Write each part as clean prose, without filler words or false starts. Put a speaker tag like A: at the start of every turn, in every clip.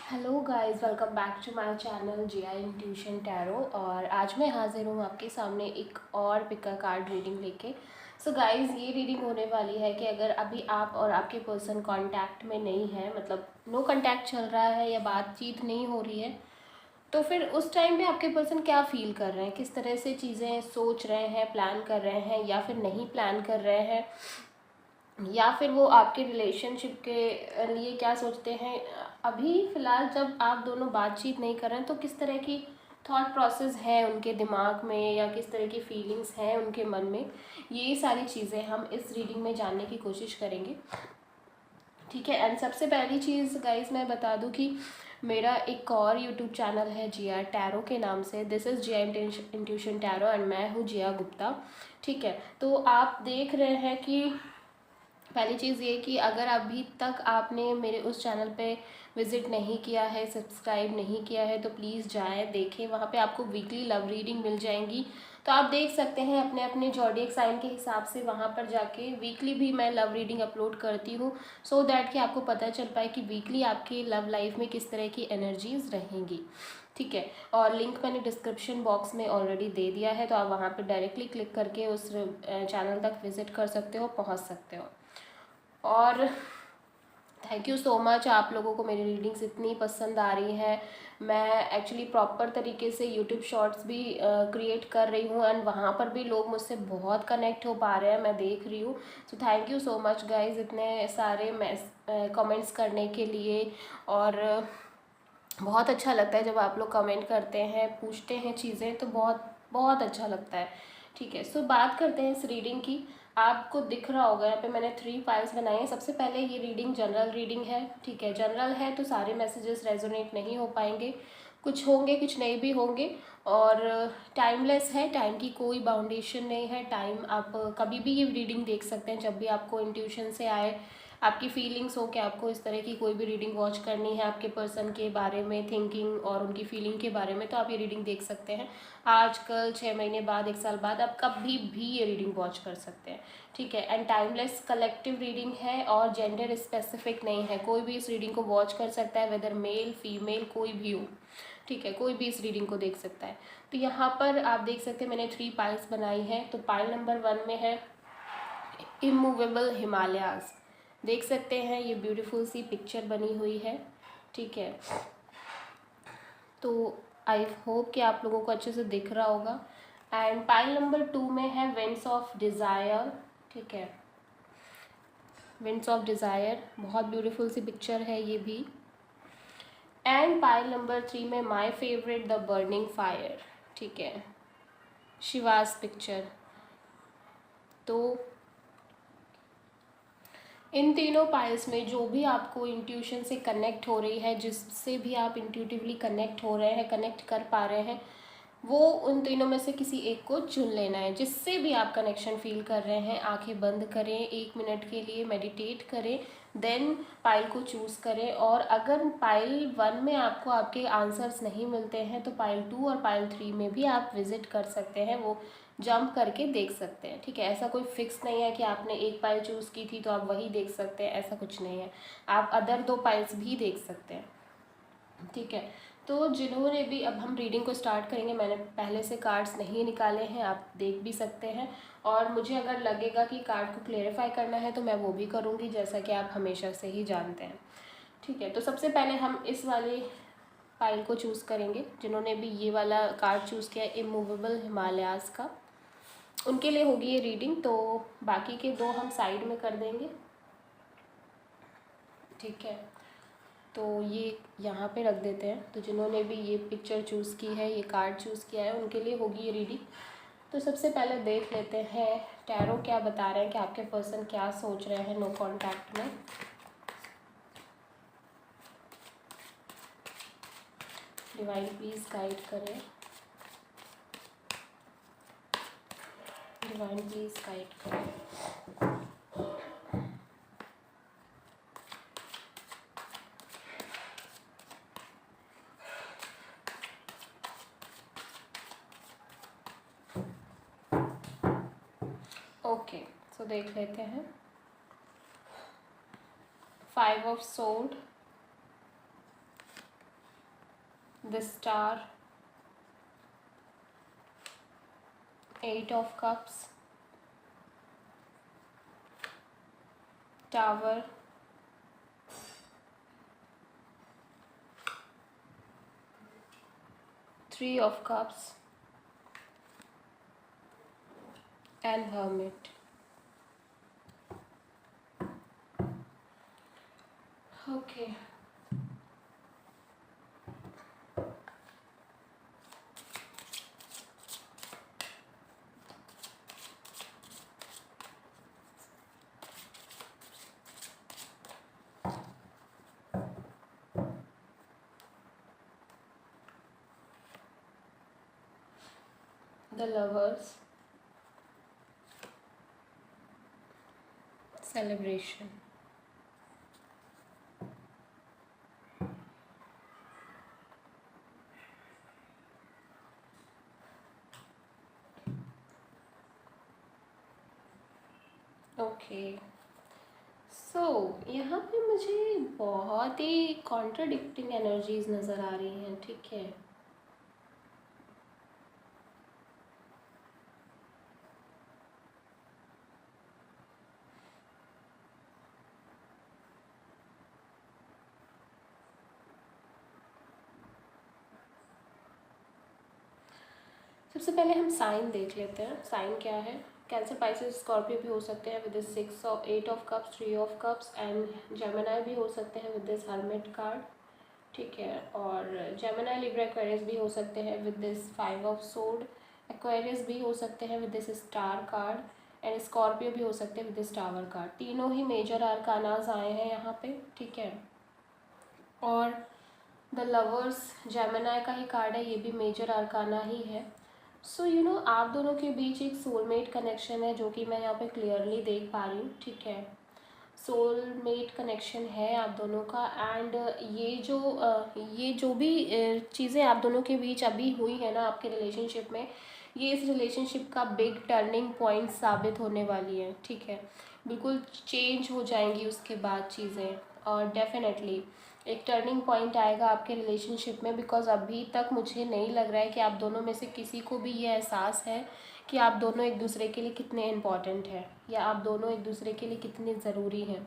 A: Hello guys, welcome back to my channel Jiya intuition tarot. और आज मैं हाजिर हूँ आपके सामने एक और पिका कार्ड रीडिंग लेके। सो गाइस, ये रीडिंग होने वाली है कि अगर अभी आप और आपके पर्सन कांटेक्ट में नहीं है, मतलब नो कांटेक्ट चल रहा है या बातचीत नहीं हो रही है, तो फिर उस टाइम पे आपके पर्सन क्या फील कर रहे हैं, किस तरह से चीज़ें सोच रहे हैं, प्लान कर रहे हैं या फिर नहीं प्लान कर रहे हैं, या फिर वो आपके रिलेशनशिप के लिए क्या सोचते हैं। अभी फ़िलहाल जब आप दोनों बातचीत नहीं कर रहे हैं तो किस तरह की थॉट प्रोसेस है उनके दिमाग में या किस तरह की फीलिंग्स हैं उनके मन में, ये सारी चीज़ें हम इस रीडिंग में जानने की कोशिश करेंगे। ठीक है। एंड सबसे पहली चीज़ गाइस मैं बता दूं कि मेरा एक और यूट्यूब चैनल है जिया टैरो के नाम से। This is Jiya intuition tarot and मैं हूँ जिया गुप्ता। ठीक है। तो आप देख रहे हैं कि पहली चीज़ ये कि अगर अभी तक आपने मेरे उस चैनल पे विज़िट नहीं किया है, सब्सक्राइब नहीं किया है, तो प्लीज़ जाएं, देखें। वहाँ पे आपको वीकली लव रीडिंग मिल जाएंगी। तो आप देख सकते हैं अपने अपने ज़ोडिएक साइन के हिसाब से वहाँ पर जाके। वीकली भी मैं लव रीडिंग अपलोड करती हूँ सो दैट कि आपको पता चल पाए कि वीकली आपकी लव लाइफ में किस तरह की एनर्जीज रहेंगी। ठीक है। और लिंक मैंने डिस्क्रिप्शन बॉक्स में ऑलरेडी दे दिया है, तो आप वहाँ पर डायरेक्टली क्लिक करके उस चैनल तक विज़िट कर सकते हो, पहुँच सकते हो। और थैंक यू सो मच, आप लोगों को मेरी रीडिंग्स इतनी पसंद आ रही है। मैं एक्चुअली प्रॉपर तरीके से यूट्यूब शॉर्ट्स भी क्रिएट कर रही हूँ एंड वहाँ पर भी लोग मुझसे बहुत कनेक्ट हो पा रहे हैं, मैं देख रही हूँ। So thank you so much guys, इतने सारे कमेंट्स करने के लिए। और बहुत अच्छा लगता है जब आप लोग कमेंट करते हैं, पूछते हैं चीज़ें, तो बहुत बहुत अच्छा लगता है। ठीक है। सो बात करते हैं इस रीडिंग की। आपको दिख रहा होगा यहाँ पे मैंने 3 फाइल्स बनाई हैं। सबसे पहले ये रीडिंग जनरल रीडिंग है। ठीक है। जनरल है तो सारे मैसेजेस रेजोनेट नहीं हो पाएंगे, कुछ होंगे कुछ नहीं भी होंगे। और टाइमलेस है, टाइम की कोई बाउंडेशन नहीं है। टाइम आप कभी भी ये रीडिंग देख सकते हैं, जब भी आपको इंट्यूशन से आए, आपकी फीलिंग्स हो कि आपको इस तरह की कोई भी रीडिंग वॉच करनी है आपके पर्सन के बारे में, थिंकिंग और उनकी फीलिंग के बारे में, तो आप ये रीडिंग देख सकते हैं। आज कल 6 महीने बाद, 1 साल बाद, आप कभी भी ये रीडिंग वॉच कर सकते हैं। ठीक है। एंड टाइमलेस कलेक्टिव रीडिंग है और जेंडर स्पेसिफिक नहीं है। कोई भी इस रीडिंग को वॉच कर सकता है, वेदर मेल फीमेल कोई भी हो। ठीक है। कोई भी इस रीडिंग को देख सकता है। तो यहाँ पर आप देख सकते हैं मैंने 3 पाइल्स बनाई हैं। तो पाइल नंबर 1 में है इमूवेबल हिमालयाज। देख सकते हैं ये ब्यूटीफुल सी पिक्चर बनी हुई है। ठीक है। तो आई होप कि आप लोगों को अच्छे से दिख रहा होगा। एंड पाइल नंबर 2 में है विंड्स ऑफ डिज़ायर। ठीक है। विंड्स ऑफ डिज़ायर बहुत ब्यूटीफुल सी पिक्चर है ये भी। एंड पाइल नंबर 3 में my favourite the burning fire. ठीक है। शिवास पिक्चर। तो इन तीनों पाइल्स में जो भी आपको इंट्यूशन से कनेक्ट हो रही है, जिससे भी आप इंट्यूटिवली कनेक्ट हो रहे हैं, कनेक्ट कर पा रहे हैं, वो उन तीनों में से किसी एक को चुन लेना है। जिससे भी आप कनेक्शन फील कर रहे हैं, आंखें बंद करें, 1 मिनट के लिए मेडिटेट करें, देन पाइल को चूज़ करें। और अगर पाइल 1 में आपको आपके आंसर्स नहीं मिलते हैं तो पाइल 2 और पाइल 3 में भी आप विजिट कर सकते हैं, वो जंप करके देख सकते हैं। ठीक है। ऐसा कोई फिक्स नहीं है कि आपने एक पाइल चूज़ की थी तो आप वही देख सकते हैं, ऐसा कुछ नहीं है। आप अदर 2 पाइल्स भी देख सकते हैं। ठीक है। तो जिन्होंने भी, अब हम रीडिंग को स्टार्ट करेंगे। मैंने पहले से कार्ड्स नहीं निकाले हैं, आप देख भी सकते हैं। और मुझे अगर लगेगा कि कार्ड को क्लेरिफाई करना है तो मैं वो भी करूँगी, जैसा कि आप हमेशा से ही जानते हैं। ठीक है। तो सबसे पहले हम इस वाले पाइल को चूज़ करेंगे। जिन्होंने भी ये वाला कार्ड चूज़ किया इमूवेबल हिमालयाज़ का, उनके लिए होगी ये रीडिंग। तो बाकी के 2 हम साइड में कर देंगे। ठीक है। तो ये यहाँ पे रख देते हैं। तो जिन्होंने भी ये पिक्चर चूज़ की है, ये कार्ड चूज़ किया है, उनके लिए होगी ये रीडिंग। तो सबसे पहले देख लेते हैं टैरो क्या बता रहे हैं कि आपके पर्सन क्या सोच रहे हैं नो कॉन्टैक्ट में। डिवाइन प्लीज़ गाइड करें, डिवाइन प्लीज़ गाइड करें। ओके। सो देख लेते हैं 5 of sword, the star, 8 of cups, tower, 3 of cups, and hermit. Okay. The lovers, celebration. Okay, so यहाँ पे मुझे बहुत ही कॉन्ट्राडिक्टिंग एनर्जीज नज़र आ रही हैं, ठीक है। सबसे पहले हम साइन देख लेते हैं, साइन क्या है। कैंसर, पाइसेस, स्कॉर्पियो भी हो सकते हैं विद दिस 6 और 8 of cups, 3 of cups, and Gemini भी हो सकते हैं विद दिस हर्मिट कार्ड, ठीक है। और जेमिनी, लिब्रा, एक्वेरियस भी हो सकते हैं with this 5 of sword, Aquarius भी हो सकते हैं with this star card, and Scorpio भी हो सकते हैं विद दिस टावर कार्ड। तीनों ही मेजर आर्कानाज आए हैं यहाँ पे, ठीक है। और द लवर्स जेमिनी का ही कार्ड है, ये भी मेजर आर्काना ही है। सो यू नो आप दोनों के बीच एक सोलमेट कनेक्शन है जो कि मैं यहाँ पे क्लियरली देख पा रही हूँ, ठीक है। सोलमेट कनेक्शन है आप दोनों का। एंड ये जो भी चीज़ें आप दोनों के बीच अभी हुई है ना आपके रिलेशनशिप में, ये इस रिलेशनशिप का बिग टर्निंग पॉइंट साबित होने वाली है, ठीक है। बिल्कुल चेंज हो जाएंगी उसके बाद चीज़ें, और डेफिनेटली एक टर्निंग पॉइंट आएगा आपके रिलेशनशिप में। बिकॉज अभी तक मुझे नहीं लग रहा है कि आप दोनों में से किसी को भी ये एहसास है कि आप दोनों एक दूसरे के लिए कितने इम्पॉर्टेंट हैं, या आप दोनों एक दूसरे के लिए कितने ज़रूरी हैं।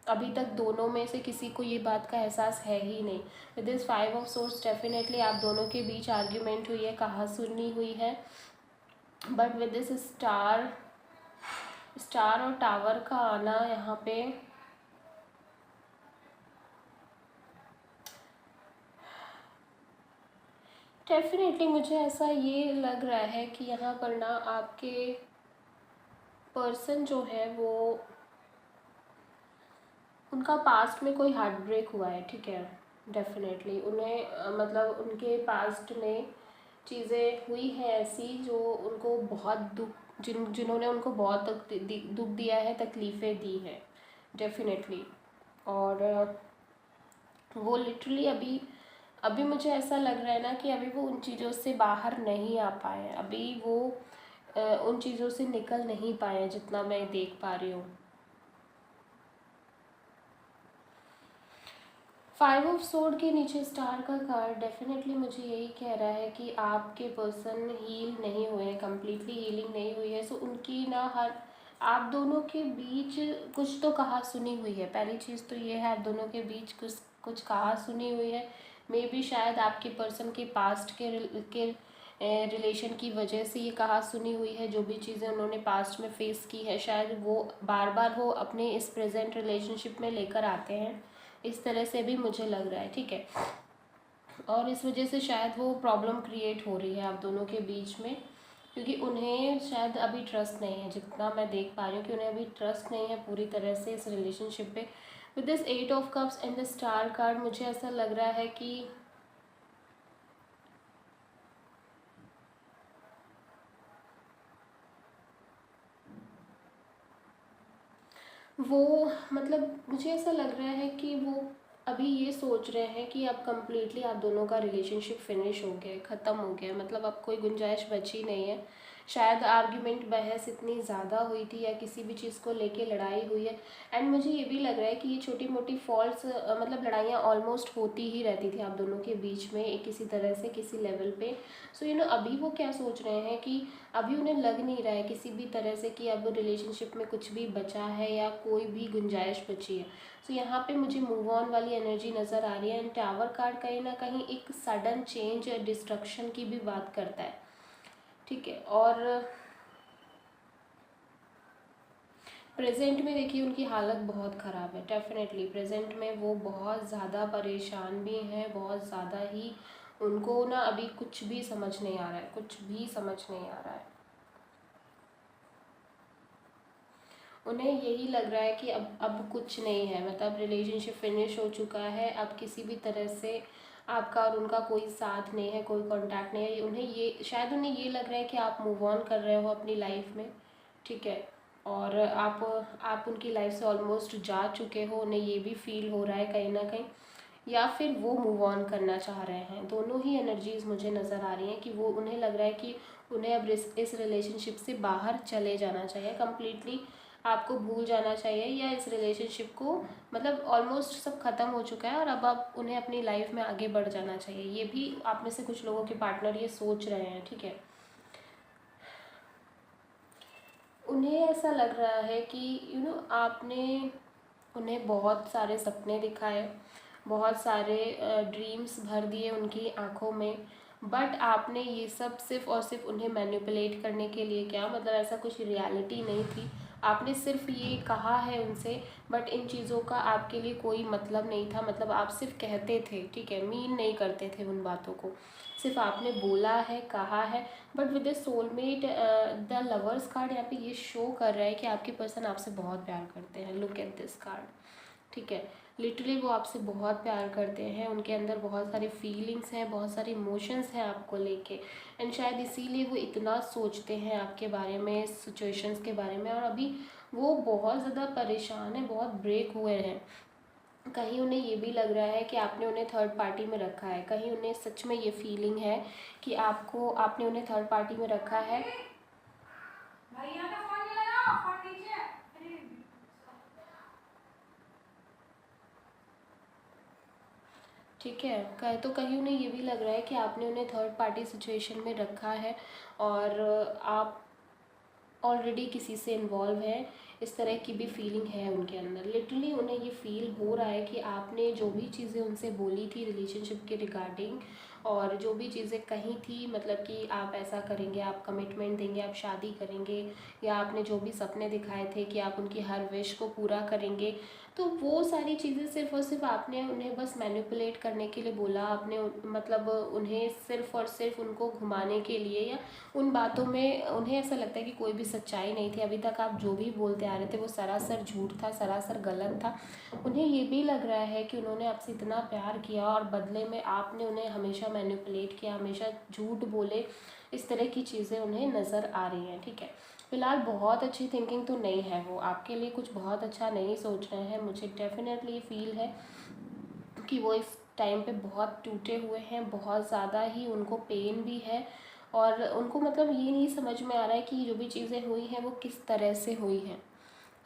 A: अभी तक दोनों में से किसी को ये बात का एहसास है ही नहीं। With this 5 of source definitely आप दोनों के बीच आर्ग्यूमेंट हुई है, कहा सुनी हुई है। बट विद दिस स्टार और टावर का आना यहाँ पे, डेफिनेटली मुझे ऐसा ये लग रहा है कि यहाँ पर ना आपके पर्सन जो है वो, उनका पास्ट में कोई हार्ट ब्रेक हुआ है, ठीक है। डेफिनेटली उन्हें मतलब उनके पास्ट में चीज़ें हुई हैं ऐसी जो उनको बहुत दुख, जिन्होंने उनको बहुत दुख दिया है, तकलीफ़ें दी हैं, डेफिनेटली। और वो लिटरली अभी अभी मुझे ऐसा लग रहा है ना कि अभी वो उन चीज़ों से बाहर नहीं आ पाए हैं, अभी वो उन चीज़ों से निकल नहीं पाए हैं जितना मैं देख पा रही हूँ। 5 ऑफ सोर्ड के नीचे स्टार का कार्ड डेफिनेटली मुझे यही कह रहा है कि आपके पर्सन हील नहीं हुए हैं, कम्प्लीटली हीलिंग नहीं हुई है। सो उनकी ना हर आप दोनों के बीच कुछ तो कहा सुनी हुई है। पहली चीज़ तो ये है, आप दोनों के बीच कुछ कुछ कहा सुनी हुई है। मे बी शायद आपके पर्सन के पास्ट के रिलेशन की वजह से ये कहा सुनी हुई है। जो भी चीज़ें उन्होंने पास्ट में फेस की है, शायद वो बार बार वो अपने इस प्रेजेंट रिलेशनशिप में लेकर आते हैं। इस तरह से भी मुझे लग रहा है, ठीक है। और इस वजह से शायद वो प्रॉब्लम क्रिएट हो रही है आप दोनों के बीच में, क्योंकि उन्हें शायद अभी ट्रस्ट नहीं है, जितना मैं देख पा रही हूँ कि उन्हें अभी ट्रस्ट नहीं है पूरी तरह से इस रिलेशनशिप पे। With this 8 of cups and the star card मुझे ऐसा लग रहा है कि वो मतलब मुझे ऐसा लग रहा है कि वो अभी ये सोच रहे हैं कि अब कम्प्लीटली आप दोनों का रिलेशनशिप फिनिश हो गया है, ख़त्म हो गया है, मतलब अब कोई गुंजाइश बची नहीं है। शायद आर्ग्यूमेंट, बहस इतनी ज़्यादा हुई थी या किसी भी चीज़ को लेके लड़ाई हुई है। एंड मुझे ये भी लग रहा है कि ये छोटी मोटी फॉल्ट्स मतलब लड़ाइयाँ ऑलमोस्ट होती ही रहती थी आप दोनों के बीच में एक किसी तरह से किसी लेवल पे। सो अभी वो क्या सोच रहे हैं कि अभी उन्हें लग नहीं रहा है किसी भी तरह से कि अब रिलेशनशिप में कुछ भी बचा है या कोई भी गुंजाइश बची है। सो यहाँ पे मुझे मूव ऑन वाली एनर्जी नज़र आ रही है। एंड टावर कार्ड कहीं ना कहीं एक सडन चेंज या डिस्ट्रक्शन की भी बात करता है, ठीक है। और प्रेजेंट में देखिए उनकी हालत बहुत ख़राब है। डेफिनेटली प्रेजेंट में वो बहुत ज़्यादा परेशान भी हैं, बहुत ज़्यादा ही उनको ना अभी कुछ भी समझ नहीं आ रहा है, कुछ भी समझ नहीं आ रहा है। उन्हें यही लग रहा है कि अब कुछ नहीं है, मतलब रिलेशनशिप फिनिश हो चुका है। अब किसी भी तरह से आपका और उनका कोई साथ नहीं है, कोई कांटेक्ट नहीं है। उन्हें ये शायद उन्हें ये लग रहा है कि आप मूव ऑन कर रहे हो अपनी लाइफ में, ठीक है। और आप उनकी लाइफ से ऑलमोस्ट जा चुके हो, उन्हें ये भी फील हो रहा है कहीं ना कहीं, या फिर वो मूव ऑन करना चाह रहे हैं। दोनों ही एनर्जीज मुझे नज़र आ रही हैं कि वो उन्हें लग रहा है कि उन्हें अब इस रिलेशनशिप से बाहर चले जाना चाहिए, कम्प्लीटली आपको भूल जाना चाहिए, या इस रिलेशनशिप को मतलब ऑलमोस्ट सब ख़त्म हो चुका है और अब आप उन्हें अपनी लाइफ में आगे बढ़ जाना चाहिए। ये भी आप में से कुछ लोगों के पार्टनर ये सोच रहे हैं, ठीक है। उन्हें ऐसा लग रहा है कि आपने उन्हें बहुत सारे सपने दिखाए, बहुत सारे ड्रीम्स भर दिए उनकी आंखों में, बट आपने ये सब सिर्फ और सिर्फ उन्हें मैनिपुलेट करने के लिए किया। मतलब ऐसा कुछ रियलिटी नहीं थी, आपने सिर्फ ये कहा है उनसे, बट इन चीज़ों का आपके लिए कोई मतलब नहीं था। मतलब आप सिर्फ कहते थे, ठीक है, मीन नहीं करते थे उन बातों को, सिर्फ आपने बोला है, कहा है। But with the soulmate, the lovers card यहाँ पे ये शो कर रहा है कि आपके पर्सन आपसे बहुत प्यार करते हैं। लुक एट दिस कार्ड, ठीक है। लिटरली वो आपसे बहुत प्यार करते हैं, उनके अंदर बहुत सारी फीलिंग्स हैं, बहुत सारे इमोशंस हैं आपको लेके। एंड शायद इसीलिए वो इतना सोचते हैं आपके बारे में, सिचुएशंस के बारे में। और अभी वो बहुत ज़्यादा परेशान है, बहुत ब्रेक हुए हैं। कहीं उन्हें ये भी लग रहा है कि आपने उन्हें थर्ड पार्टी में रखा है, कहीं उन्हें सच में ये फीलिंग है कि आपने उन्हें थर्ड पार्टी में रखा है। ठीक है, तो कहीं उन्हें ये भी लग रहा है कि आपने उन्हें थर्ड पार्टी सिचुएशन में रखा है और आप ऑलरेडी किसी से इन्वॉल्व है, इस तरह की भी फीलिंग है उनके अंदर। लिटरली उन्हें ये फील हो रहा है कि आपने जो भी चीज़ें उनसे बोली थी रिलेशनशिप के रिगार्डिंग, और जो भी चीज़ें कही थी, मतलब कि आप ऐसा करेंगे, आप कमिटमेंट देंगे, आप शादी करेंगे, या आपने जो भी सपने दिखाए थे कि आप उनकी हर विश को पूरा करेंगे, तो वो सारी चीज़ें सिर्फ़ और सिर्फ आपने उन्हें बस मैनिपुलेट करने के लिए बोला। आपने मतलब उन्हें सिर्फ़ और सिर्फ उनको घुमाने के लिए, या उन बातों में उन्हें ऐसा लगता है कि कोई भी सच्चाई नहीं थी। अभी तक आप जो भी बोलते आ रहे थे वो सरासर झूठ था, सरासर गलत था। उन्हें ये भी लग रहा है कि उन्होंने आपसे इतना प्यार किया और बदले में आपने उन्हें हमेशा मैनिपुलेट किया, हमेशा झूठ बोले। इस तरह की चीज़ें उन्हें नज़र आ रही हैं, ठीक है। फ़िलहाल बहुत अच्छी थिंकिंग तो नहीं है, वो आपके लिए कुछ बहुत अच्छा नहीं सोच रहे हैं। मुझे डेफिनेटली फील है कि वो इस टाइम पे बहुत टूटे हुए हैं, बहुत ज़्यादा ही उनको पेन भी है, और उनको मतलब ये नहीं समझ में आ रहा है कि जो भी चीज़ें हुई हैं वो किस तरह से हुई हैं।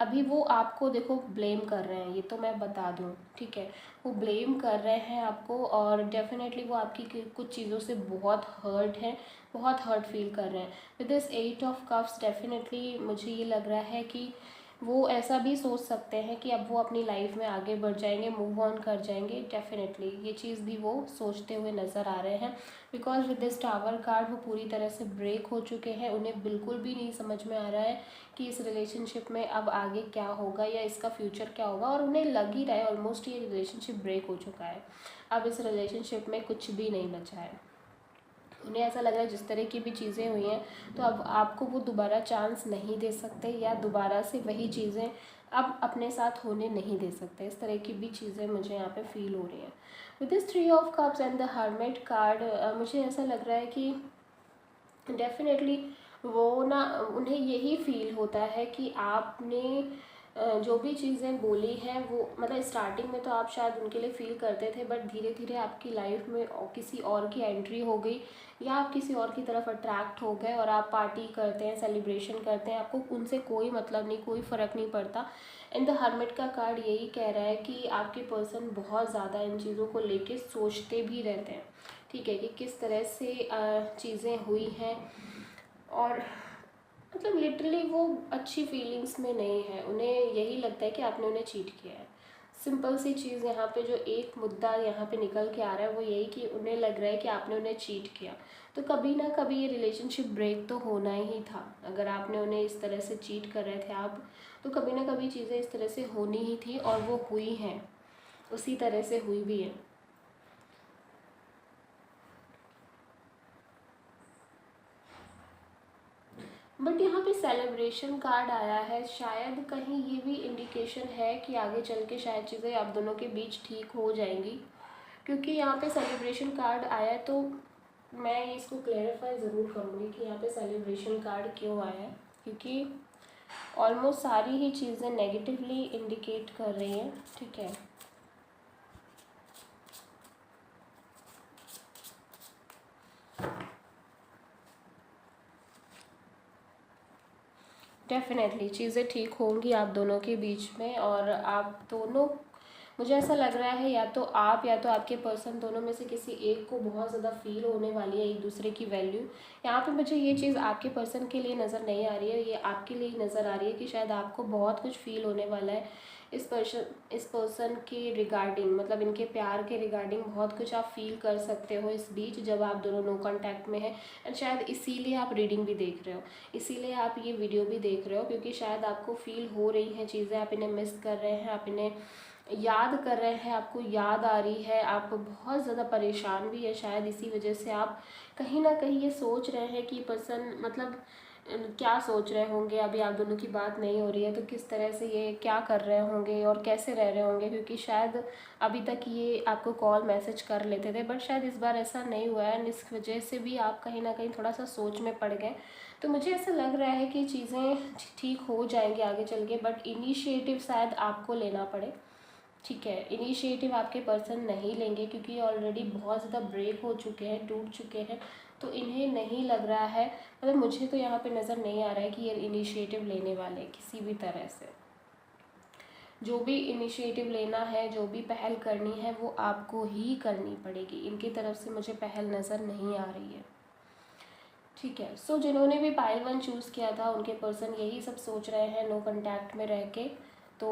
A: अभी वो आपको देखो ब्लेम कर रहे हैं, ये तो मैं बता दूं, ठीक है। वो ब्लेम कर रहे हैं आपको, और डेफिनेटली वो आपकी कुछ चीज़ों से बहुत हर्ट हैं, बहुत हर्ट फील कर रहे हैं। With this 8 of cups definitely मुझे ये लग रहा है कि वो ऐसा भी सोच सकते हैं कि अब वो अपनी लाइफ में आगे बढ़ जाएंगे, मूव ऑन कर जाएंगे। डेफिनेटली ये चीज़ भी वो सोचते हुए नज़र आ रहे हैं, because with this tower card वो पूरी तरह से ब्रेक हो चुके हैं। उन्हें बिल्कुल भी नहीं समझ में आ रहा है कि इस रिलेशनशिप में अब आगे क्या होगा या इसका फ्यूचर क्या होगा, और उन्हें लग ही रहा है ऑलमोस्ट ये रिलेशनशिप ब्रेक हो चुका है। अब इस रिलेशनशिप में कुछ भी नहीं बचा है। उन्हें ऐसा लग रहा है जिस तरह की भी चीज़ें हुई हैं, तो अब आपको वो दोबारा चांस नहीं दे सकते, या दोबारा से वही चीज़ें अब अपने साथ होने नहीं दे सकते। इस तरह की भी चीज़ें मुझे यहाँ पे फील हो रही हैं। With this 3 of cups and the hermit card, मुझे ऐसा लग रहा है कि डेफिनेटली वो ना, उन्हें यही फील होता है कि आपने जो भी चीज़ें बोली हैं वो मतलब स्टार्टिंग में तो आप शायद उनके लिए फ़ील करते थे, बट धीरे धीरे आपकी लाइफ में किसी और की एंट्री हो गई या आप किसी और की तरफ अट्रैक्ट हो गए और आप पार्टी करते हैं, सेलिब्रेशन करते हैं, आपको उनसे कोई मतलब नहीं, कोई फ़र्क नहीं पड़ता। एंड द हर्मिट का कार्ड यही कह रहा है कि आपके पर्सन बहुत ज़्यादा इन चीज़ों को लेके सोचते भी रहते हैं, ठीक है, कि किस तरह से चीज़ें हुई हैं। और मतलब लिटरली वो अच्छी फीलिंग्स में नहीं है, उन्हें यही लगता है कि आपने उन्हें चीट किया है। सिंपल सी चीज़ यहाँ पे जो एक मुद्दा यहाँ पे निकल के आ रहा है वो यही कि उन्हें लग रहा है कि आपने उन्हें चीट किया। तो कभी ना कभी ये रिलेशनशिप ब्रेक तो होना ही था। अगर आपने उन्हें इस तरह से चीट कर रहे थे आप, तो कभी ना कभी चीज़ें इस तरह से होनी ही थी और वो हुई हैं, उसी तरह से हुई भी है। बट यहाँ पे सेलिब्रेशन कार्ड आया है, शायद कहीं ये भी इंडिकेशन है कि आगे चल के शायद चीज़ें आप दोनों के बीच ठीक हो जाएंगी, क्योंकि यहाँ पे सेलिब्रेशन कार्ड आया है। तो मैं इसको क्लेरिफाई ज़रूर करूँगी कि यहाँ पे सेलिब्रेशन कार्ड क्यों आया है, क्योंकि ऑलमोस्ट सारी ही चीज़ें नेगेटिवली इंडिकेट कर रही हैं, ठीक है। डेफिनेटली चीज़ें ठीक होंगी आप दोनों के बीच में, और आप दोनों, मुझे ऐसा लग रहा है या तो आप या तो आपके पर्सन, दोनों में से किसी एक को बहुत ज़्यादा फील होने वाली है एक दूसरे की वैल्यू। यहाँ पे मुझे ये चीज़ आपके पर्सन के लिए नज़र नहीं आ रही है, ये आपके लिए नज़र आ रही है कि शायद आपको बहुत कुछ फील होने वाला है इस पर्सन के रिगार्डिंग, मतलब इनके प्यार के रिगार्डिंग बहुत कुछ आप फील कर सकते हो इस बीच जब आप दोनों नो कांटेक्ट में हैं। एंड शायद इसीलिए आप रीडिंग भी देख रहे हो, इसीलिए आप ये वीडियो भी देख रहे हो, क्योंकि शायद आपको फील हो रही हैं चीज़ें, आप इन्हें मिस कर रहे हैं, आप इन्हें याद कर रहे हैं, आपको याद आ रही है, आप बहुत ज़्यादा परेशान भी है शायद इसी वजह से। आप कहीं ना कहीं ये सोच रहे हैं कि पर्सन मतलब क्या सोच रहे होंगे, अभी आप दोनों की बात नहीं हो रही है तो किस तरह से ये क्या कर रहे होंगे और कैसे रह रहे होंगे, क्योंकि शायद अभी तक ये आपको कॉल मैसेज कर लेते थे, बट शायद इस बार ऐसा नहीं हुआ है, इस वजह से भी आप कहीं ना कहीं थोड़ा सा सोच में पड़ गए। तो मुझे ऐसा लग रहा है कि चीज़ें ठीक हो जाएंगी आगे चल के, बट इनिशिएटिव शायद आपको लेना पड़े, ठीक है। इनिशिएटिव आपके पर्सन नहीं लेंगे क्योंकि ऑलरेडी बहुत ज़्यादा ब्रेक हो चुके हैं, टूट चुके हैं, तो इन्हें नहीं लग रहा है, मतलब मुझे तो यहाँ पे नज़र नहीं आ रहा है कि ये इनिशिएटिव लेने वाले हैं किसी भी तरह से। जो भी इनिशिएटिव लेना है, जो भी पहल करनी है, वो आपको ही करनी पड़ेगी, इनकी तरफ से मुझे पहल नज़र नहीं आ रही है, ठीक है। सो जिन्होंने भी पाइल 1 चूज़ किया था उनके पर्सन यही सब सोच रहे हैं नो कांटेक्ट में रह के। तो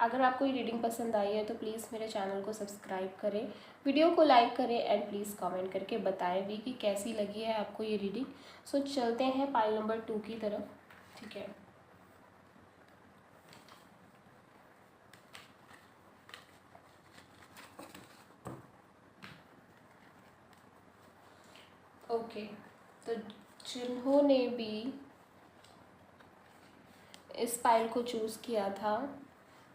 A: अगर आपको ये रीडिंग पसंद आई है तो प्लीज़ मेरे चैनल को सब्सक्राइब करें, वीडियो को लाइक करें एंड प्लीज़ कमेंट करके बताएं भी कि कैसी लगी है आपको ये रीडिंग। सो चलते हैं पाइल नंबर 2 की तरफ, ठीक है। ओके, तो जिन्होंने भी इस पाइल को चूज़ किया था,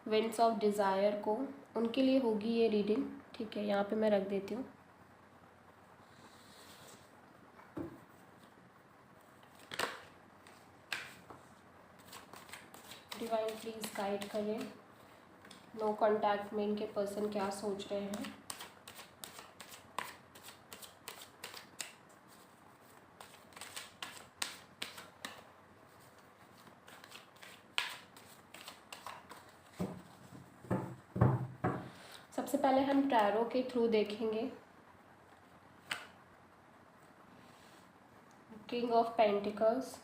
A: विंड्स ऑफ डिज़ायर को, उनके लिए होगी ये रीडिंग, ठीक है। यहाँ पे मैं रख देती हूँ। डिवाइन प्लीज़ गाइड करें, नो कांटेक्ट में इनके पर्सन क्या सोच रहे हैं। सबसे पहले हम टैरो के थ्रू देखेंगे। King of pentacles,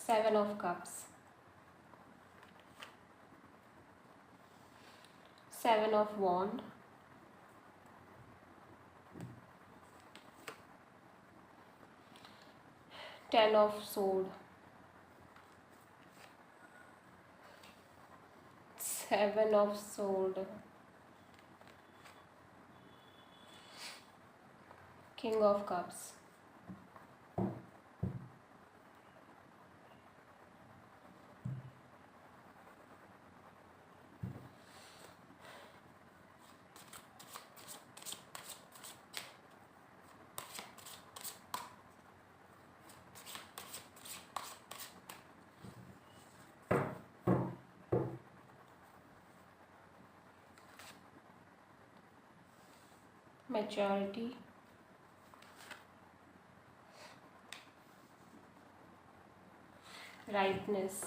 A: 7 of cups, 7 of wand, 10 of sword, 7 of sword, king of cups. Maturity, rightness,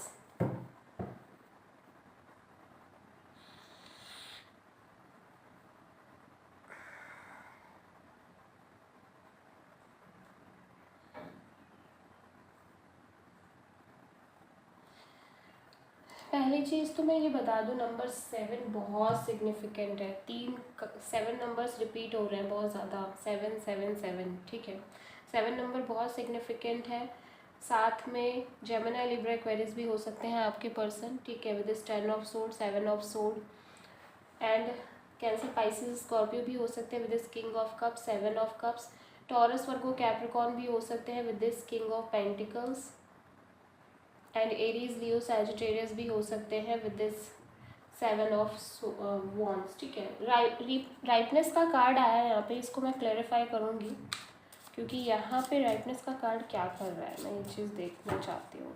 A: पहली चीज़ तो मैं ये बता दूँ, नंबर 7 बहुत सिग्निफिकेंट है। 7 नंबर्स रिपीट हो रहे हैं बहुत ज़्यादा, 7 7 7, ठीक है। 7 नंबर बहुत सिग्निफिकेंट है। साथ में जेमिनी, लिब्रा, एक्वेरियस भी हो सकते हैं आपके पर्सन, ठीक है, विद दिस 10 ऑफ सोड, 7 ऑफ सोड। एंड कैंसर, पाइसिस, स्कॉर्पियो भी हो सकते हैं with this king of cups, 7 of cups. Taurus, Virgo, Capricorn भी हो सकते हैं with this king of pentacles. And Aries, Leo, Sagittarius भी हो सकते हैं विद दिस 7 ऑफ वॉन्ड्स, ठीक है। राइटनेस का कार्ड आया है यहाँ पे, इसको मैं क्लैरिफाई करूँगी क्योंकि यहाँ पे राइटनेस का कार्ड क्या कर रहा है, मैं ये चीज़ देखना चाहती हूँ।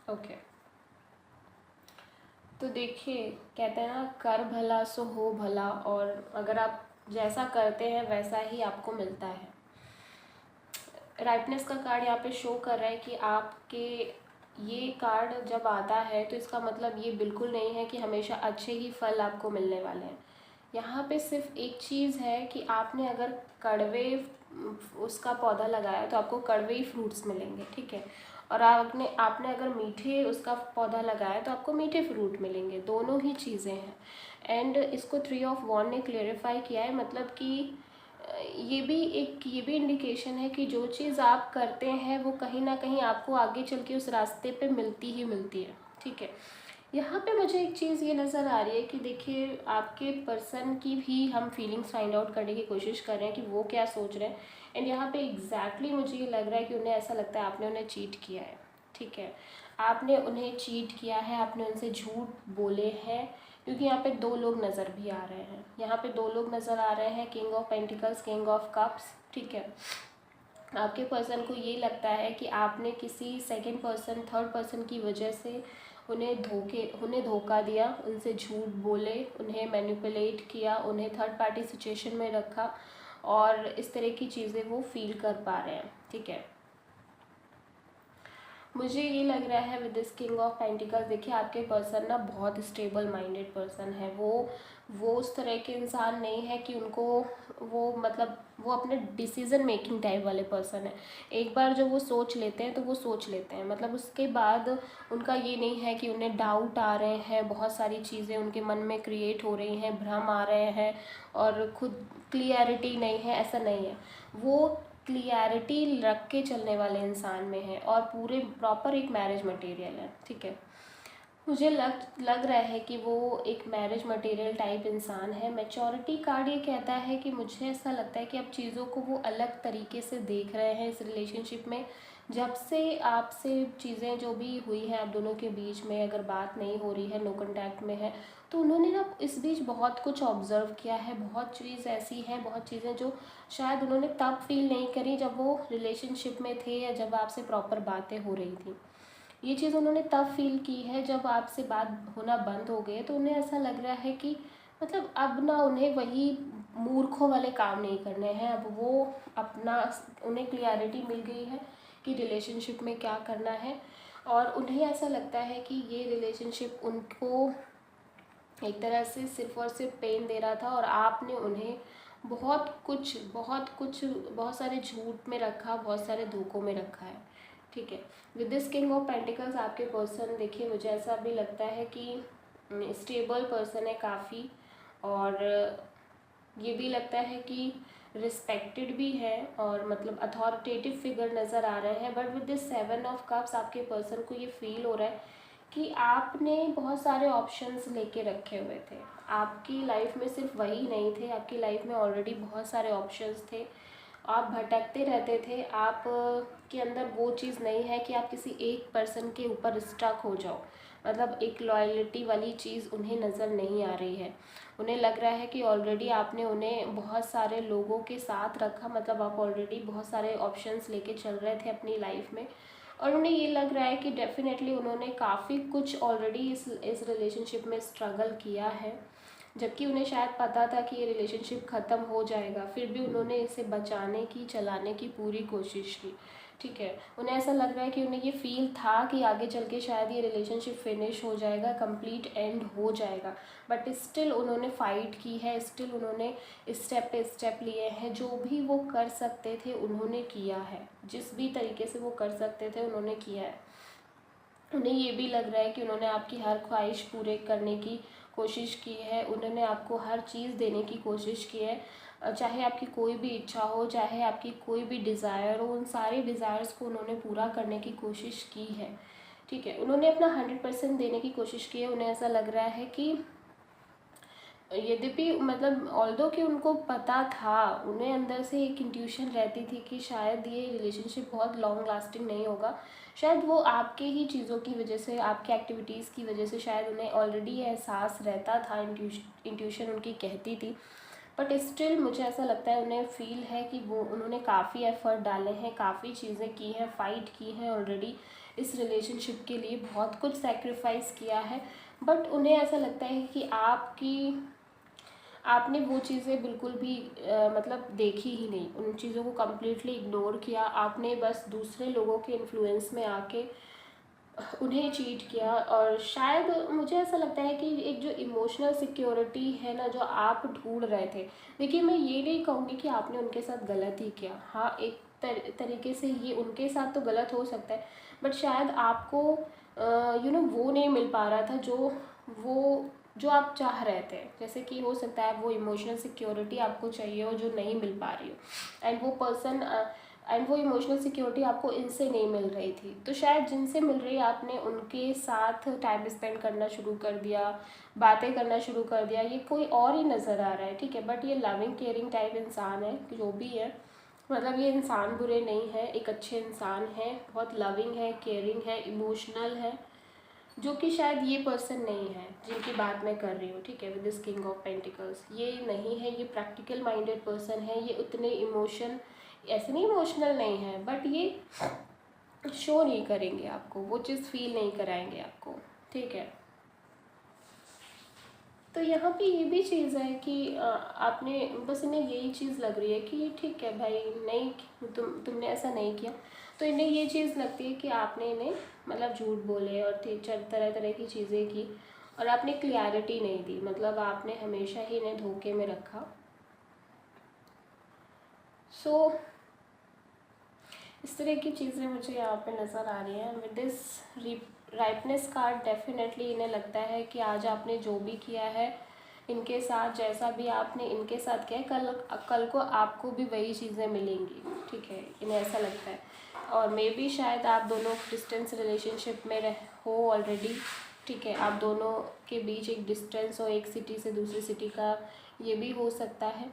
A: ओके, तो देखिए, कहते हैं ना, कर भला सो हो भला, और अगर आप जैसा करते हैं वैसा ही आपको मिलता है। राइटनेस का कार्ड यहाँ पे शो कर रहा है कि आपके, ये कार्ड जब आता है तो इसका मतलब ये बिल्कुल नहीं है कि हमेशा अच्छे ही फल आपको मिलने वाले हैं। यहाँ पे सिर्फ एक चीज़ है कि आपने अगर कड़वे उसका पौधा लगाया तो आपको कड़वे ही फ्रूट्स मिलेंगे, ठीक है। और आपने अगर मीठे उसका पौधा लगाया तो आपको मीठे फ्रूट मिलेंगे, दोनों ही चीज़ें हैं। एंड इसको 3 ऑफ वॉन्ड ने क्लेरिफाई किया है, मतलब कि ये भी इंडिकेशन है कि जो चीज़ आप करते हैं वो कहीं ना कहीं आपको आगे चल के उस रास्ते पे मिलती ही मिलती है, ठीक है। यहाँ पे मुझे एक चीज़ ये नज़र आ रही है कि देखिए, आपके पर्सन की भी हम फीलिंग्स फाइंड आउट करने की कोशिश कर रहे हैं कि वो क्या सोच रहे हैं। एंड यहाँ पे एग्जैक्टली मुझे ये लग रहा है कि उन्हें ऐसा लगता है आपने उन्हें चीट किया है, ठीक है। आपने उन्हें चीट किया है, आपने उनसे झूठ बोले हैं, क्योंकि यहाँ पे 2 लोग नज़र भी आ रहे हैं। यहाँ पे 2 लोग नज़र आ रहे हैं, king of pentacles, king of cups, ठीक है। आपके पर्सन को ये लगता है कि आपने किसी सेकंड पर्सन, थर्ड पर्सन की वजह से उन्हें धोखा दिया, उनसे झूठ बोले, उन्हें मैनिपुलेट किया, उन्हें थर्ड पार्टी सिचुएशन में रखा, और इस तरह की चीज़ें वो फील कर पा रहे हैं, ठीक है। मुझे ये लग रहा है with this king of pentacles, देखिए आपके पर्सन ना बहुत स्टेबल माइंडेड पर्सन है। वो उस तरह के इंसान नहीं है कि उनको, वो मतलब वो अपने डिसीज़न मेकिंग टाइप वाले पर्सन है। एक बार जो वो सोच लेते हैं तो वो सोच लेते हैं, मतलब उसके बाद उनका ये नहीं है कि उन्हें डाउट आ रहे हैं, बहुत सारी चीज़ें उनके मन में क्रिएट हो रही हैं, भ्रम आ रहे हैं और खुद क्लियरिटी नहीं है, ऐसा नहीं है। वो क्लियरिटी रख के चलने वाले इंसान में है और पूरे प्रॉपर एक मैरिज मटेरियल है, ठीक है। मुझे लग रहा है कि वो एक मैरिज मटेरियल टाइप इंसान है। मैच्योरिटी कार्ड ये कहता है कि मुझे ऐसा लगता है कि अब चीज़ों को वो अलग तरीके से देख रहे हैं इस रिलेशनशिप में। जब से आपसे चीज़ें जो भी हुई हैं आप दोनों के बीच में, अगर बात नहीं हो रही है, नो कांटेक्ट में है, तो उन्होंने ना इस बीच बहुत कुछ ऑब्जर्व किया है। बहुत चीज़ ऐसी हैं, बहुत चीज़ें जो शायद उन्होंने तब फील नहीं करी जब वो रिलेशनशिप में थे या जब आपसे प्रॉपर बातें हो रही थी। ये चीज़ उन्होंने तब फील की है जब आपसे बात होना बंद हो गए, तो उन्हें ऐसा लग रहा है कि मतलब अब ना उन्हें वही मूर्खों वाले काम नहीं करने हैं। अब वो अपना, उन्हें क्लियरिटी मिल गई है कि रिलेशनशिप में क्या करना है, और उन्हें ऐसा लगता है कि ये रिलेशनशिप उनको एक तरह से सिर्फ और सिर्फ पेन दे रहा था, और आपने उन्हें बहुत सारे झूठ में रखा, बहुत सारे धोखों में रखा है, ठीक है। With this king of pentacles आपके पर्सन, देखिए मुझे ऐसा भी लगता है कि स्टेबल पर्सन है काफ़ी, और ये भी लगता है कि रिस्पेक्टेड भी है, और मतलब अथॉरिटेटिव फिगर नज़र आ रहे हैं। But with this 7 of cups आपके पर्सन को ये फील हो रहा है कि आपने बहुत सारे ऑप्शंस लेके रखे हुए थे। आपकी लाइफ में सिर्फ वही नहीं थे, आपकी लाइफ में ऑलरेडी बहुत सारे ऑप्शंस थे। आप भटकते रहते थे, आप के अंदर वो चीज़ नहीं है कि आप किसी एक पर्सन के ऊपर स्टक हो जाओ। मतलब एक लॉयल्टी वाली चीज़ उन्हें नज़र नहीं आ रही है। उन्हें लग रहा है कि ऑलरेडी आपने उन्हें बहुत सारे लोगों के साथ रखा, मतलब आप ऑलरेडी बहुत सारे ऑप्शंस लेके चल रहे थे अपनी लाइफ में, और उन्हें ये लग रहा है कि डेफिनेटली उन्होंने काफ़ी कुछ ऑलरेडी इस रिलेशनशिप में स्ट्रगल किया है, जबकि उन्हें शायद पता था कि ये रिलेशनशिप ख़त्म हो जाएगा, फिर भी उन्होंने इसे बचाने की, चलाने की पूरी कोशिश की। ठीक है, उन्हें ऐसा लग रहा है कि उन्हें ये फील था कि आगे चल के शायद ये रिलेशनशिप फिनिश हो जाएगा, कंप्लीट एंड हो जाएगा, बट स्टिल उन्होंने फ़ाइट की है, स्टिल उन्होंने स्टेप पे स्टेप लिए हैं। जो भी वो कर सकते थे उन्होंने किया है, जिस भी तरीके से वो कर सकते थे उन्होंने किया है। उन्हें ये भी लग रहा है कि उन्होंने आपकी हर ख्वाहिश पूरे करने की कोशिश की है, उन्होंने आपको हर चीज़ देने की कोशिश की है, चाहे आपकी कोई भी इच्छा हो, चाहे आपकी कोई भी डिज़ायर हो, उन सारे डिज़ायर्स को उन्होंने पूरा करने की कोशिश की है। ठीक है, उन्होंने अपना 100% देने की कोशिश की है। उन्हें ऐसा लग रहा है कि यद्यपि मतलब ऑल्दो कि उनको पता था, उन्हें अंदर से एक इंट्यूशन रहती थी कि शायद ये रिलेशनशिप बहुत लॉन्ग लास्टिंग नहीं होगा, शायद वो आपके ही चीज़ों की वजह से, आपके एक्टिविटीज़ की वजह से शायद उन्हें ऑलरेडी एहसास रहता था, इंट्यूशन उनकी कहती थी, बट स्टिल मुझे ऐसा लगता है, उन्हें फील है कि वो उन्होंने काफ़ी एफर्ट डाले हैं, काफ़ी चीज़ें की हैं, फ़ाइट की हैं ऑलरेडी इस रिलेशनशिप के लिए, बहुत कुछ सेक्रीफाइस किया है, बट उन्हें ऐसा लगता है कि आपने वो चीज़ें बिल्कुल भी मतलब देखी ही नहीं, उन चीज़ों को कम्प्लीटली इग्नोर किया। आपने बस दूसरे लोगों के इन्फ्लुएंस में आके उन्हें चीट किया, और शायद मुझे ऐसा लगता है कि एक जो इमोशनल सिक्योरिटी है ना, जो आप ढूंढ रहे थे, देखिए मैं ये नहीं कहूँगी कि आपने उनके साथ गलत ही किया, हाँ एक तरीके से ये उनके साथ तो गलत हो सकता है, बट शायद आपको वो नहीं मिल पा रहा था वो जो आप चाह रहे थे। जैसे कि हो सकता है वो इमोशनल सिक्योरिटी आपको चाहिए हो जो नहीं मिल पा रही हो, एंड वो इमोशनल सिक्योरिटी आपको इनसे नहीं मिल रही थी, तो शायद जिनसे मिल रही आपने उनके साथ टाइम स्पेंड करना शुरू कर दिया, बातें करना शुरू कर दिया, ये कोई और ही नज़र आ रहा है। ठीक है, बट ये लविंग केयरिंग टाइप इंसान है, जो भी है, मतलब ये इंसान बुरे नहीं है, एक अच्छे इंसान है, बहुत लविंग है, केयरिंग है, इमोशनल है, जो कि शायद ये पर्सन नहीं है जिनकी बात मैं कर रही हूँ। ठीक है, with this king of pentacles, ये नहीं है, ये प्रैक्टिकल माइंडेड पर्सन है, ये उतने इमोशन ऐसे नहीं इमोशनल नहीं है, बट ये शो नहीं करेंगे आपको, वो चीज़ फील नहीं कराएंगे आपको। ठीक है, तो यहाँ पे ये भी चीज़ है कि आपने बस, इन्हें यही चीज़ लग रही है कि ठीक है भाई, नहीं तुमने ऐसा नहीं किया, तो इन्हें ये चीज़ लगती है कि आपने इन्हें मतलब झूठ बोले और तरह तरह की चीज़ें की, और आपने क्लियरिटी नहीं दी, मतलब आपने हमेशा ही इन्हें धोखे में रखा। सो इस तरह की चीज़ें मुझे यहाँ पे नज़र आ रही हैं। With this rightness card, definitely इन्हें लगता है कि आज आपने जो भी किया है इनके साथ, जैसा भी आपने इनके साथ किया है, कल को आपको भी वही चीज़ें मिलेंगी। ठीक है, इन्हें ऐसा लगता है, और मे बी शायद आप दोनों डिस्टेंस रिलेशनशिप में हो ऑलरेडी। ठीक है, आप दोनों के बीच एक डिस्टेंस हो, एक सिटी से दूसरी सिटी का, ये भी हो सकता है।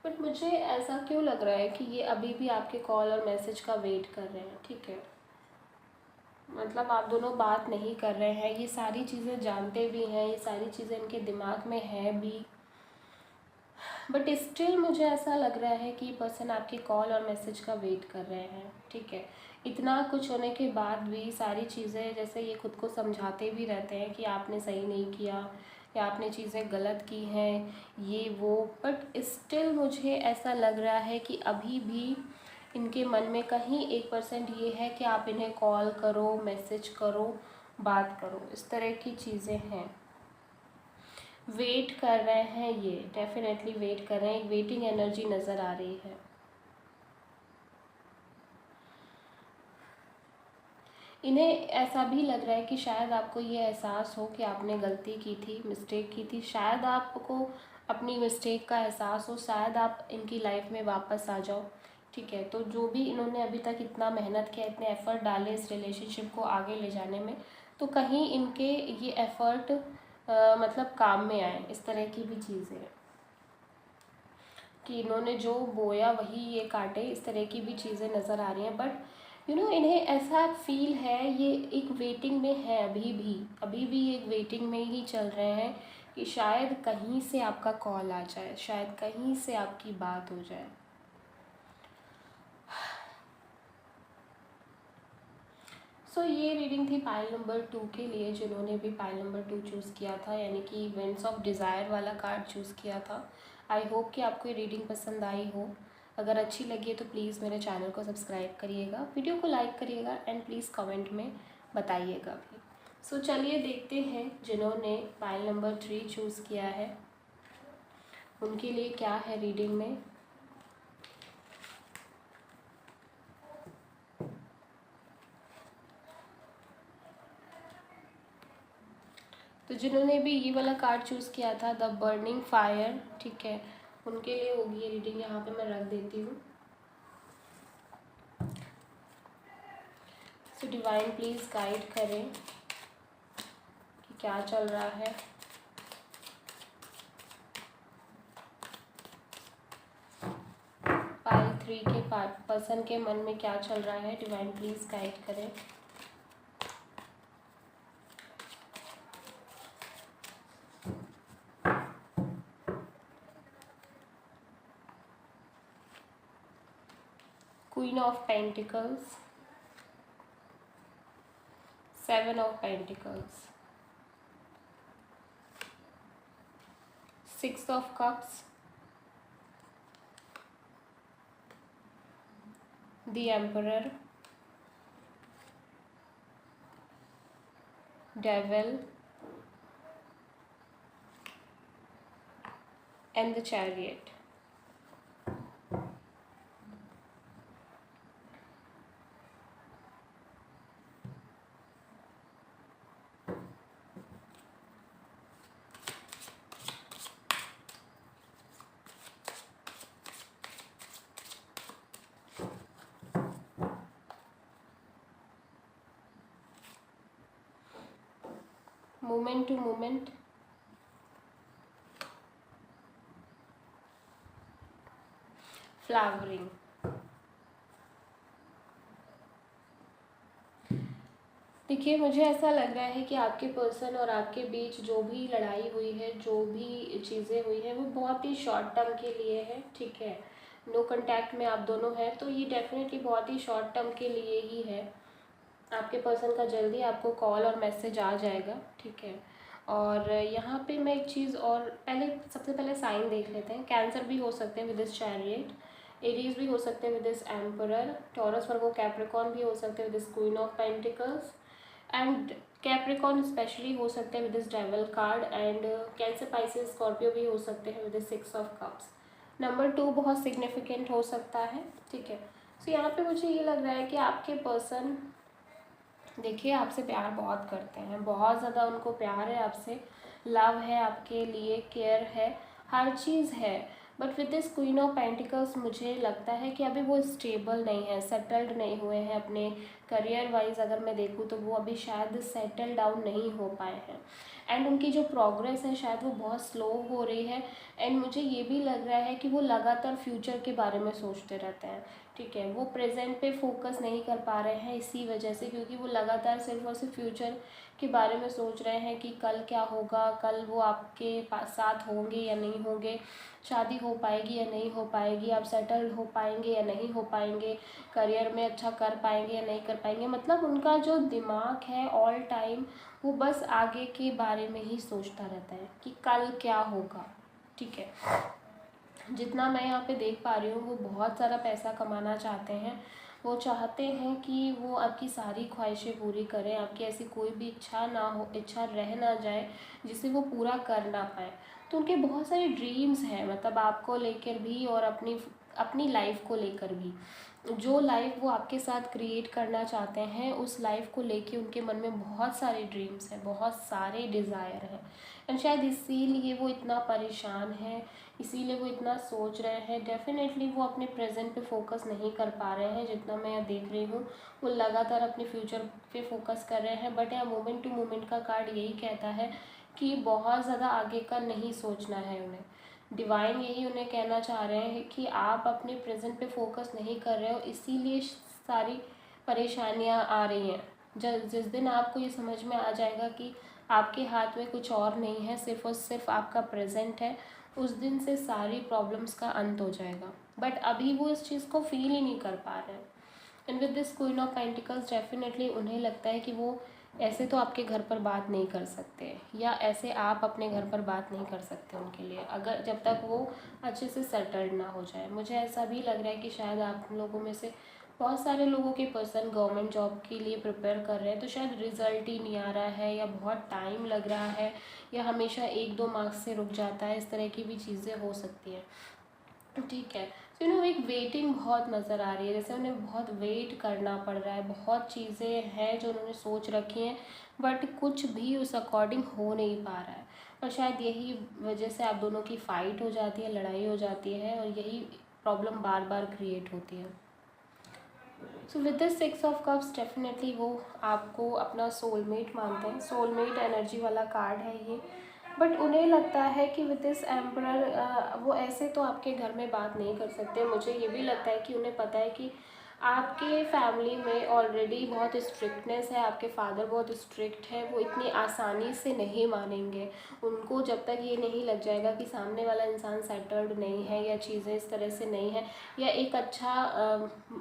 A: बट मुझे ऐसा क्यों लग रहा है कि ये अभी भी आपके कॉल और मैसेज का वेट कर रहे हैं। ठीक है, मतलब आप दोनों बात नहीं कर रहे हैं, ये सारी चीज़ें जानते भी हैं, ये सारी चीज़ें इनके दिमाग में है भी, बट स्टिल मुझे ऐसा लग रहा है कि पर्सन आपके कॉल और मैसेज का वेट कर रहे हैं। ठीक है, इतना कुछ होने के बाद भी सारी चीज़ें, जैसे ये खुद को समझाते भी रहते हैं कि आपने सही नहीं किया या आपने चीज़ें गलत की हैं, ये वो, बट स्टिल मुझे ऐसा लग रहा है कि अभी भी इनके मन में कहीं 1% ये है कि आप इन्हें कॉल करो, मैसेज करो, बात करो, इस तरह की चीज़ें हैं। वेट कर रहे हैं, ये डेफिनेटली वेट कर रहे हैं, एक वेटिंग एनर्जी नज़र आ रही है। इन्हें ऐसा भी लग रहा है कि शायद आपको ये एहसास हो कि आपने गलती की थी, मिस्टेक की थी, शायद आपको अपनी मिस्टेक का एहसास हो, शायद आप इनकी लाइफ में वापस आ जाओ। ठीक है, तो जो भी इन्होंने अभी तक इतना मेहनत किया, इतने एफर्ट डाले इस रिलेशनशिप को आगे ले जाने में, तो कहीं इनके ये एफ़र्ट मतलब काम में आए, इस तरह की भी चीज़ें हैं कि इन्होंने जो बोया वही ये काटे, इस तरह की भी चीज़ें नज़र आ रही हैं। बट इन्हें ऐसा फील है, ये एक वेटिंग में है, अभी भी एक वेटिंग में ही चल रहे हैं कि शायद कहीं से आपका कॉल आ जाए, शायद कहीं से आपकी बात हो जाए। ये रीडिंग थी पाइल नंबर 2 के लिए, जिन्होंने भी पाइल नंबर 2 चूज़ किया था, यानी कि विंड्स ऑफ डिज़ायर वाला कार्ड चूज़ किया था। आई होप कि आपको ये रीडिंग पसंद आई हो। अगर अच्छी लगी है तो प्लीज़ मेरे चैनल को सब्सक्राइब करिएगा, वीडियो को लाइक करिएगा एंड प्लीज़ कमेंट में बताइएगा भी। चलिए देखते हैं जिन्होंने पाइल नंबर 3 चूज़ किया है उनके लिए क्या है रीडिंग में। तो जिन्होंने भी ये वाला कार्ड चूज़ किया था, द बर्निंग फायर, ठीक है, उनके लिए होगी ये रीडिंग। यहाँ पे मैं रख देती हूँ। डिवाइन प्लीज़ गाइड करें कि क्या चल रहा है। पाइल 3 के पर्सन के मन में क्या चल रहा है, डिवाइन प्लीज़ गाइड करें। Queen of pentacles, 7 of pentacles, 6 of cups, the emperor, devil and the chariot. Moment to moment, flowering. देखिए, मुझे ऐसा लग रहा है कि आपके पर्सन और आपके बीच जो भी लड़ाई हुई है, जो भी चीज़ें हुई हैं, वो बहुत ही शॉर्ट टर्म के लिए है, ठीक है। नो कांटेक्ट में आप दोनों हैं, तो ये डेफिनेटली बहुत ही शॉर्ट टर्म के लिए ही है। आपके पर्सन का जल्दी आपको कॉल और मैसेज आ जाएगा, ठीक है। और यहाँ पे मैं एक चीज़ और सबसे पहले साइन देख लेते हैं। कैंसर भी हो सकते हैं विद दिस चैरियट, एरीज भी हो सकते हैं with this emperor, Taurus Virgo Capricorn भी हो सकते हैं with this queen of pentacles, and Capricorn specially हो सकते हैं with this devil card, and cancer, Pisces, Scorpio भी हो सकते हैं with this 6 of cups. Number 2 बहुत सिग्निफिकेंट हो सकता है, ठीक है। यहाँ पे मुझे ये लग रहा है कि आपके पर्सन, देखिए, आपसे प्यार बहुत करते हैं, बहुत ज़्यादा उनको प्यार है आपसे, लव है आपके लिए, केयर है, हर चीज़ है। But with this queen of pentacles मुझे लगता है कि अभी वो स्टेबल नहीं है, सेटल्ड नहीं हुए हैं अपने करियर वाइज। अगर मैं देखूँ तो वो अभी शायद सेटल डाउन नहीं हो पाए हैं, एंड उनकी जो प्रोग्रेस है शायद वो बहुत स्लो हो रही है। एंड मुझे ये भी लग रहा है कि वो लगातार फ्यूचर के बारे में सोचते रहते हैं, ठीक है। वो प्रेजेंट पे फोकस नहीं कर पा रहे हैं इसी वजह से, क्योंकि वो लगातार सिर्फ और सिर्फ फ्यूचर के बारे में सोच रहे हैं कि कल क्या होगा, कल वो आपके साथ होंगे या नहीं होंगे, शादी हो पाएगी या नहीं हो पाएगी, आप सेटल्ड हो पाएंगे या नहीं हो पाएंगे, करियर में अच्छा कर पाएंगे या नहीं कर पाएंगे। मतलब उनका जो दिमाग है ऑल टाइम वो बस आगे के बारे में ही सोचता रहता है कि कल क्या होगा, ठीक है। जितना मैं यहाँ पे देख पा रही हूँ, वो बहुत सारा पैसा कमाना चाहते हैं। वो चाहते हैं कि वो आपकी सारी ख्वाहिशें पूरी करें, आपकी ऐसी कोई भी इच्छा ना हो, इच्छा रह ना जाए जिसे वो पूरा कर ना पाए। तो उनके बहुत सारे ड्रीम्स हैं, मतलब आपको लेकर भी और अपनी अपनी लाइफ को लेकर भी। जो लाइफ वो आपके साथ क्रिएट करना चाहते हैं, उस लाइफ को लेके उनके मन में बहुत सारे ड्रीम्स हैं, बहुत सारे डिज़ायर हैं, एंड शायद इसीलिए वो इतना परेशान है, इसीलिए वो इतना सोच रहे हैं। डेफिनेटली वो अपने प्रेजेंट पे फोकस नहीं कर पा रहे हैं, जितना मैं यहाँ देख रही हूँ वो लगातार अपने फ्यूचर पे फोकस कर रहे हैं। बट यहाँ मोमेंट टू मोमेंट का कार्ड यही कहता है कि बहुत ज़्यादा आगे का नहीं सोचना है उन्हें। डिवाइन यही उन्हें कहना चाह रहे हैं कि आप अपने प्रेजेंट पे फोकस नहीं कर रहे हो, इसीलिए सारी परेशानियाँ आ रही हैं। जिस दिन आपको ये समझ में आ जाएगा कि आपके हाथ में कुछ और नहीं है, सिर्फ और सिर्फ आपका प्रेजेंट है, उस दिन से सारी प्रॉब्लम्स का अंत हो जाएगा। बट अभी वो इस चीज़ को फील ही नहीं कर पा रहे हैं। And with this queen of pentacles definitely उन्हें लगता है कि वो ऐसे तो आपके घर पर बात नहीं कर सकते, या ऐसे आप अपने घर पर बात नहीं कर सकते उनके लिए, अगर जब तक वो अच्छे से सेटल्ड ना हो जाए। मुझे ऐसा भी लग रहा है कि शायद आप लोगों में से बहुत सारे लोगों के पर्सन गवर्नमेंट जॉब के लिए प्रिपेयर कर रहे हैं, तो शायद रिजल्ट ही नहीं आ रहा है, या बहुत टाइम लग रहा है, या हमेशा 1-2 मार्क्स से रुक जाता है। इस तरह की भी चीज़ें हो सकती हैं, ठीक है। तो एक वेटिंग बहुत नज़र आ रही है, जैसे उन्हें बहुत वेट करना पड़ रहा है। बहुत चीज़ें हैं जो उन्होंने सोच रखी हैं, बट कुछ भी उस अकॉर्डिंग हो नहीं पा रहा है। और शायद यही वजह से आप दोनों की फ़ाइट हो जाती है, लड़ाई हो जाती है, और यही प्रॉब्लम बार बार क्रिएट होती है। So with this 6 of cups definitely वो आपको अपना सोलमेट मानते हैं। सोलमेट एनर्जी वाला कार्ड है ये। बट उन्हें लगता है कि विद दिस एम्परर वो ऐसे तो आपके घर में बात नहीं कर सकते। मुझे ये भी लगता है कि उन्हें पता है कि आपके फैमिली में ऑलरेडी बहुत स्ट्रिक्टनेस है, आपके फादर बहुत स्ट्रिक्ट है, वो इतनी आसानी से नहीं मानेंगे। उनको जब तक ये नहीं लग जाएगा कि सामने वाला इंसान सेटल्ड नहीं है, या चीज़ें इस तरह से नहीं है, या एक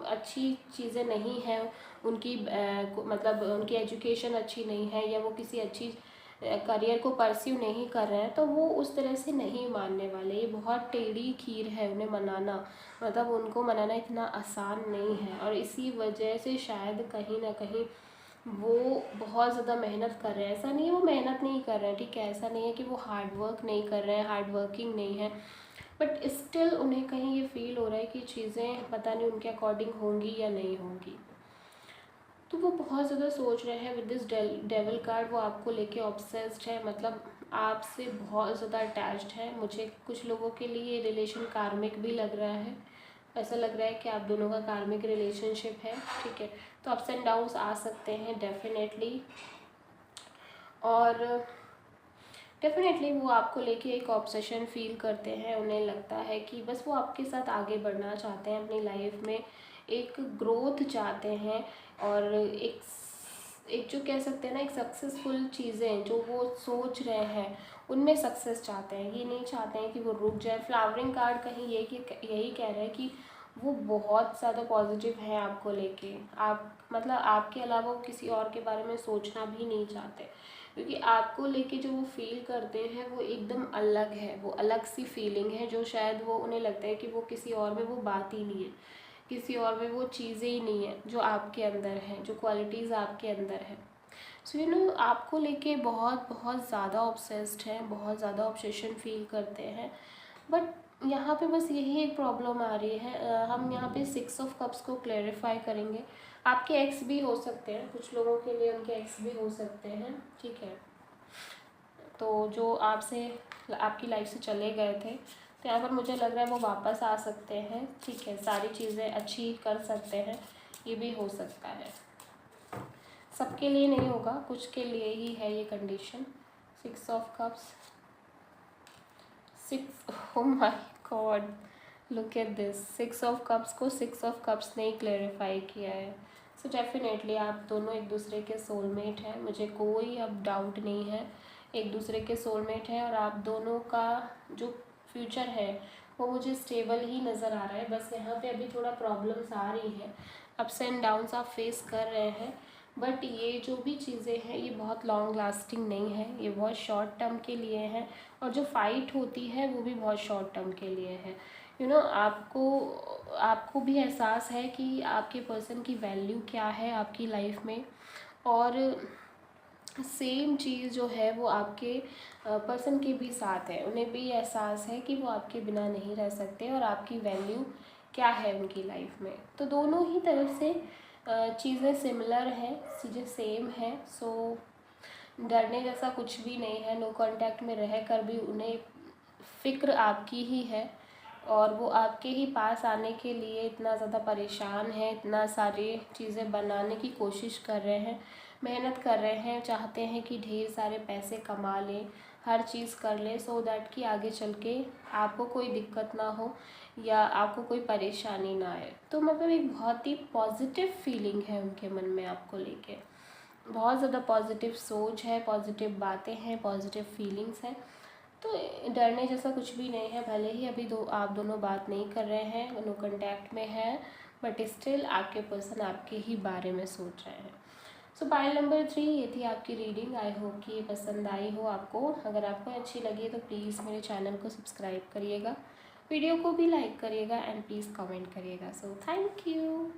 A: अच्छी चीज़ें नहीं हैं उनकी, मतलब उनकी एजुकेशन अच्छी नहीं है, या वो किसी अच्छी करियर को परस्यू नहीं कर रहे हैं, तो वो उस तरह से नहीं मानने वाले। ये बहुत टेढ़ी खीर है उन्हें मनाना, मतलब उनको मनाना इतना आसान नहीं है। और इसी वजह से शायद कहीं ना कहीं वो बहुत ज़्यादा मेहनत कर रहे हैं। ऐसा नहीं है वो मेहनत नहीं कर रहे हैं, ठीक है, ऐसा नहीं है कि वो हार्ड वर्क नहीं कर रहे हैं, हार्ड वर्किंग नहीं है, बट स्टिल उन्हें कहीं ये फील हो रहा है कि चीज़ें पता नहीं उनके अकॉर्डिंग होंगी या नहीं होंगी। तो वो बहुत ज़्यादा सोच रहे हैं। विद दिस डेविल कार्ड वो आपको लेके ऑब्सेस्ड है, मतलब आपसे बहुत ज़्यादा अटैच्ड है। मुझे कुछ लोगों के लिए ये रिलेशन कार्मिक भी लग रहा है। ऐसा लग रहा है कि आप दोनों का कार्मिक रिलेशनशिप है, ठीक है। तो अप्स एंड डाउन्स आ सकते हैं डेफिनेटली, और डेफिनेटली वो आपको लेके एक ऑब्सेशन फील करते हैं। उन्हें लगता है कि बस वो आपके साथ आगे बढ़ना चाहते हैं, अपनी लाइफ में एक ग्रोथ चाहते हैं, और एक जो कह सकते हैं ना, एक सक्सेसफुल चीज़ें जो वो सोच रहे हैं उनमें सक्सेस चाहते हैं। ये नहीं चाहते हैं कि वो रुक जाए। फ्लावरिंग कार्ड कहीं यही कह रहे हैं कि वो बहुत ज़्यादा पॉजिटिव है आपको लेके। आप मतलब आपके अलावा वो किसी और के बारे में सोचना भी नहीं चाहते, क्योंकि आपको लेके जो वो फील करते हैं वो एकदम अलग है। वो अलग सी फीलिंग है जो शायद वो उन्हें लगता है कि वो किसी और में वो बात ही नहीं है, किसी और में वो चीज़ें ही नहीं है जो आपके अंदर है, जो क्वालिटीज़ आपके अंदर है। सो आपको लेके बहुत बहुत ज़्यादा ऑब्सेस्ड हैं, बहुत ज़्यादा ऑब्सेशन फील करते हैं। बट यहाँ पे बस यही एक प्रॉब्लम आ रही है। हम यहाँ पे 6 ऑफ कप्स को क्लैरिफाई करेंगे। आपके एक्स भी हो सकते हैं, कुछ लोगों के लिए उनके एक्स भी हो सकते हैं, ठीक है। तो जो आपसे आपकी लाइफ से चले गए थे, तो यहाँ पर मुझे लग रहा है वो वापस आ सकते हैं, ठीक है। सारी चीज़ें अच्छी कर सकते हैं, ये भी हो सकता है। सबके लिए नहीं होगा, कुछ के लिए ही है ये condition. 6 of cups, 6, oh my god, look at this. 6 of cups को 6 ऑफ कप्स ने ही क्लैरिफाई किया है। सो डेफिनेटली आप दोनों एक दूसरे के सोलमेट हैं, मुझे कोई अब डाउट नहीं है। एक दूसरे के सोलमेट हैं, और आप दोनों का जो फ्यूचर है वो मुझे स्टेबल ही नज़र आ रहा है। बस यहाँ पे अभी थोड़ा प्रॉब्लम्स आ रही हैं, अप्स एंड डाउन्स आप फेस कर रहे हैं, बट ये जो भी चीज़ें हैं ये बहुत लॉन्ग लास्टिंग नहीं है, ये बहुत शॉर्ट टर्म के लिए हैं। और जो फाइट होती है वो भी बहुत शॉर्ट टर्म के लिए है। आपको भी एहसास है कि आपके पर्सन की वैल्यू क्या है आपकी लाइफ में, और सेम चीज़ जो है वो आपके पर्सन के भी साथ है। उन्हें भी एहसास है कि वो आपके बिना नहीं रह सकते, और आपकी वैल्यू क्या है उनकी लाइफ में। तो दोनों ही तरफ से चीज़ें सिमिलर हैं, चीज़ें सेम हैं। सो डरने जैसा कुछ भी नहीं है। नो कांटेक्ट में रह कर भी उन्हें फ़िक्र आपकी ही है और वो आपके ही पास आने के लिए इतना ज़्यादा परेशान है, इतना सारी चीज़ें बनाने की कोशिश कर रहे हैं, मेहनत कर रहे हैं, चाहते हैं कि ढेर सारे पैसे कमा लें, हर चीज़ कर लें सो दैट कि आगे चल के आपको कोई दिक्कत ना हो या आपको कोई परेशानी ना आए। तो मतलब एक बहुत ही पॉजिटिव फीलिंग है उनके मन में आपको लेके, बहुत ज़्यादा पॉजिटिव सोच है, पॉजिटिव बातें हैं, पॉजिटिव फीलिंग्स हैं। तो डरने जैसा कुछ भी नहीं है, भले ही अभी आप दोनों बात नहीं कर रहे हैं, नो कांटेक्ट में हैं, बट स्टिल आपके पर्सन आपके ही बारे में सोच रहे हैं। सो पाइल नंबर 3 ये थी आपकी रीडिंग। आई होप कि ये पसंद आई हो आपको। अगर आपको अच्छी लगी तो प्लीज़ मेरे चैनल को सब्सक्राइब करिएगा, वीडियो को भी लाइक करिएगा एंड प्लीज़ कमेंट करिएगा। So thank you.